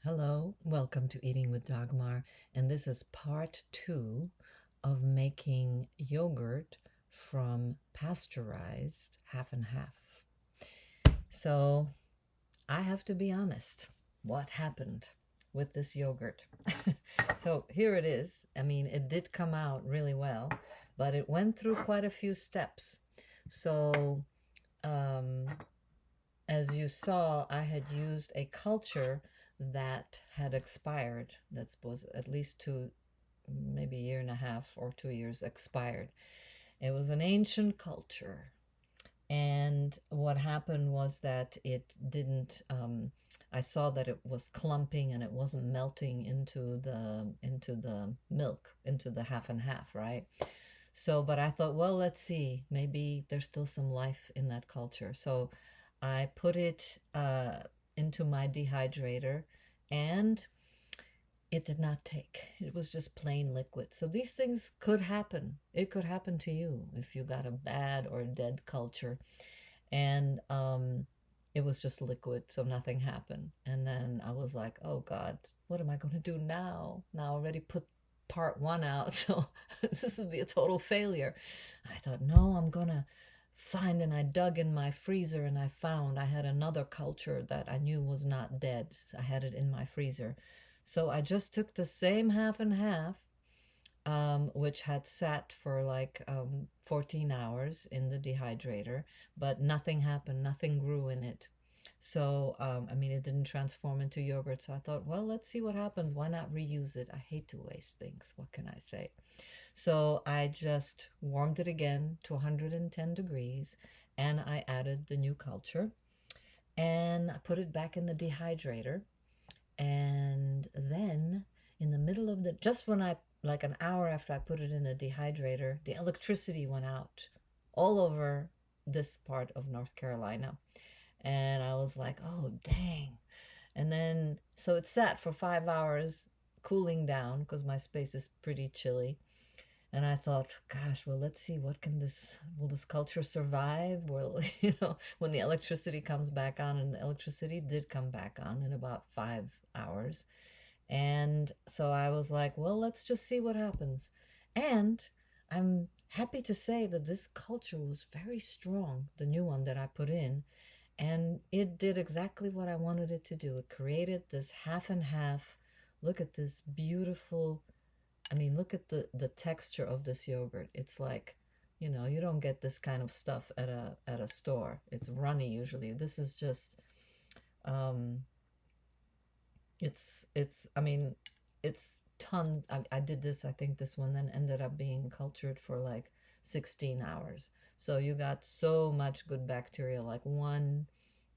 Hello, welcome to Eating with Dagmar, and this is part two of making yogurt from pasteurized half and half. So, I have to be honest, what happened with this yogurt? So, here it is. I mean, it did come out really well, but it went through quite a few steps. So, um, as you saw, I had used a culture that had expired. That was at least maybe a year and a half or 2 years expired. It was an ancient culture. And what happened was that it didn't, I saw that it was clumping and it wasn't melting into the milk, into the half and half, right? So, but I thought, well, let's see, maybe there's still some life in that culture. So I put it into my dehydrator and it did not take. It was just plain liquid. So these things could happen. It could happen to you if you got a bad or dead culture. And it was just liquid, so nothing happened. And then I was like, oh God, what am I going to do now? Now I already put part one out, so this would be a total failure. I thought, no, I'm going to find, and I dug in my freezer and I found I had another culture that I knew was not dead. I had it in my freezer. So I just took the same half and half, which had sat for like 14 hours in the dehydrator, but nothing happened, nothing grew in it. So, I mean, it didn't transform into yogurt. So I thought, well, let's see what happens. Why not reuse it? I hate to waste things. What can I say? So I just warmed it again to 110 degrees and I added the new culture and I put it back in the dehydrator. And then in the middle of just when like an hour after I put it in the dehydrator, the electricity went out all over this part of North Carolina. And I was like, oh, dang. And then, so it sat for 5 hours cooling down because my space is pretty chilly. And I thought, gosh, well, let's see, will this culture survive? Will, when the electricity comes back on, and the electricity did come back on in about 5 hours. And so I was like, well, let's just see what happens. And I'm happy to say that this culture was very strong, the new one that I put in, and it did exactly what I wanted it to do. It created this half and half. Look at this beautiful, I mean, look at the texture of this yogurt. It's like, you don't get this kind of stuff at a store. It's runny usually. This is just um I mean, it's tons. I did this, I think this one then ended up being cultured for like 16 hours. So you got so much good bacteria. Like one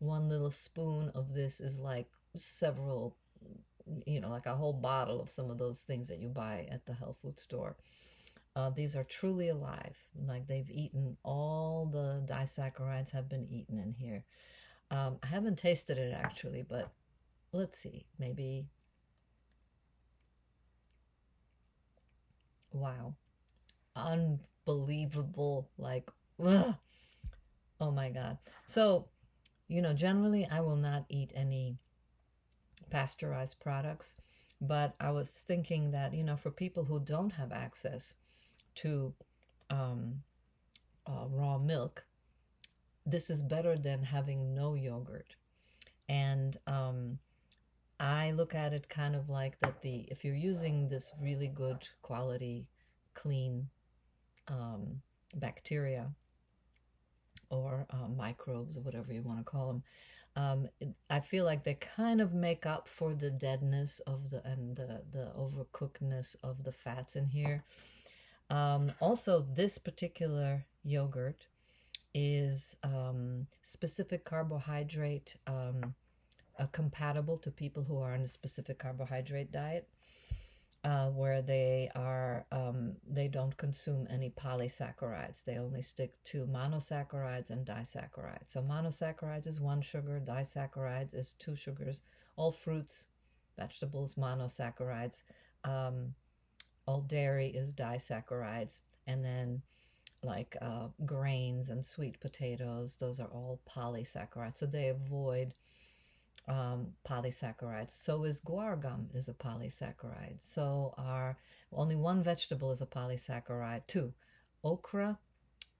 little spoon of this is like several, like a whole bottle of some of those things that you buy at the health food store. These are truly alive. Like they've eaten all the disaccharides have been eaten in here. I haven't tasted it actually, but let's see. Maybe. Wow. Unbelievable. Like, ugh. Oh my God. So, generally I will not eat any pasteurized products, but I was thinking that, for people who don't have access to um, raw milk, this is better than having no yogurt. And I look at it kind of like that if you're using this really good quality, clean bacteria or microbes or whatever you want to call them, I feel like they kind of make up for the deadness of the overcookedness of the fats in here. Also, this particular yogurt is specific carbohydrate compatible to people who are on a specific carbohydrate diet, where they don't consume any polysaccharides. They only stick to monosaccharides and disaccharides. So monosaccharides is one sugar, disaccharides is two sugars. All fruits, vegetables, monosaccharides. All dairy is disaccharides. And then like grains and sweet potatoes, those are all polysaccharides. So they avoid polysaccharides. So is guar gum is a polysaccharide. So are only one vegetable is a polysaccharide too, okra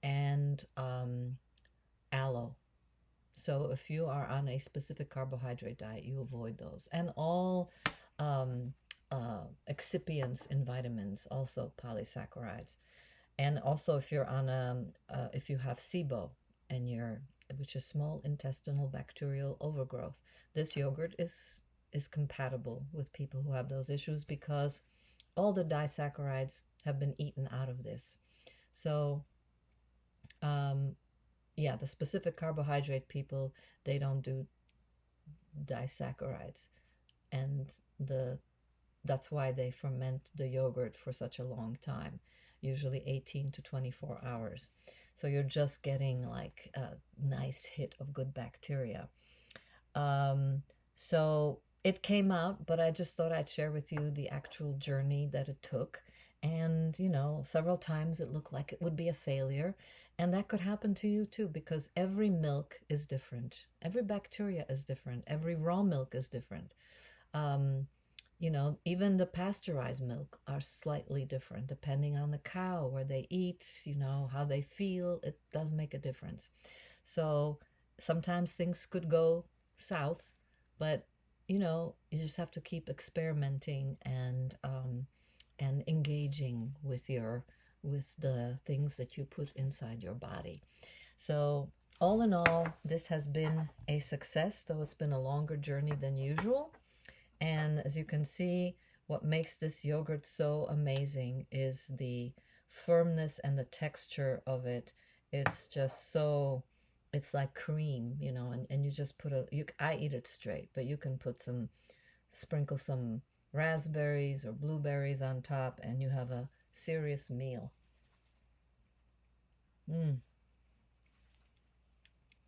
and aloe. So if you are on a specific carbohydrate diet, you avoid those. And all um, excipients in vitamins, also polysaccharides. And also if you're on if you have SIBO and you're, which is small intestinal bacterial overgrowth, this yogurt is compatible with people who have those issues because all the disaccharides have been eaten out of this. So um, yeah, the specific carbohydrate people, they don't do disaccharides, and that's why they ferment the yogurt for such a long time, usually 18 to 24 hours. So you're just getting like a nice hit of good bacteria. So it came out, but I just thought I'd share with you the actual journey that it took. And, several times it looked like it would be a failure. And that could happen to you too, because every milk is different. Every bacteria is different. Every raw milk is different. Um, even the pasteurized milk are slightly different depending on the cow, where they eat, how they feel. It does make a difference. So sometimes things could go south, but you just have to keep experimenting and engaging with the things that you put inside your body. So all in all, this has been a success, though it's been a longer journey than usual. And as you can see, what makes this yogurt so amazing is the firmness and the texture of it. It's just so, it's like cream, and you just I eat it straight, but you can sprinkle some raspberries or blueberries on top, and you have a serious meal.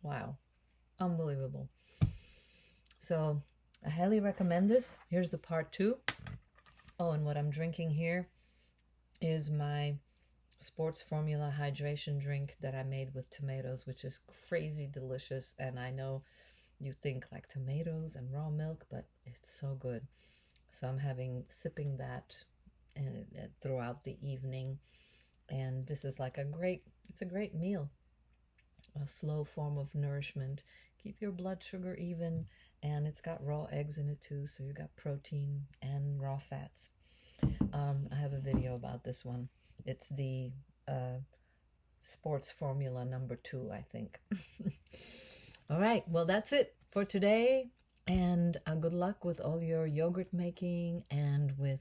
Wow. Unbelievable. So I highly recommend this. Here's the part 2. Oh, and what I'm drinking here is my sports formula hydration drink that I made with tomatoes, which is crazy delicious. And I know you think like tomatoes and raw milk, but it's so good. So I'm sipping that throughout the evening. And this is like it's a great meal, a slow form of nourishment. Keep your blood sugar even, and it's got raw eggs in it too, so you got protein and raw fats. I have a video about this one. It's the sports formula number 2, I think. All right, well, that's it for today. And good luck with all your yogurt making and with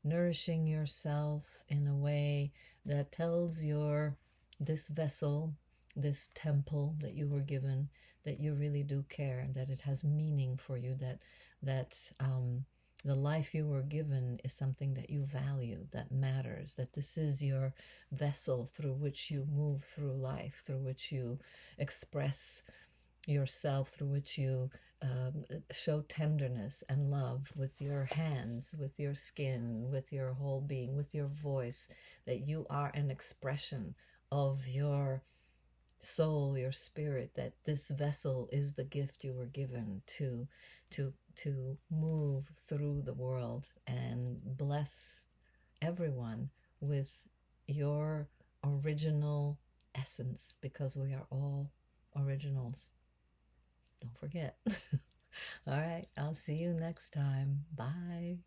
nourishing yourself in a way that tells this vessel, this temple that you were given, that you really do care, that it has meaning for you, that the life you were given is something that you value, that matters, that this is your vessel through which you move through life, through which you express yourself, through which you show tenderness and love with your hands, with your skin, with your whole being, with your voice, that you are an expression of your soul, your spirit, that this vessel is the gift you were given to move through the world and bless everyone with your original essence, because we are all originals. Don't forget. All right, I'll see you next time. Bye.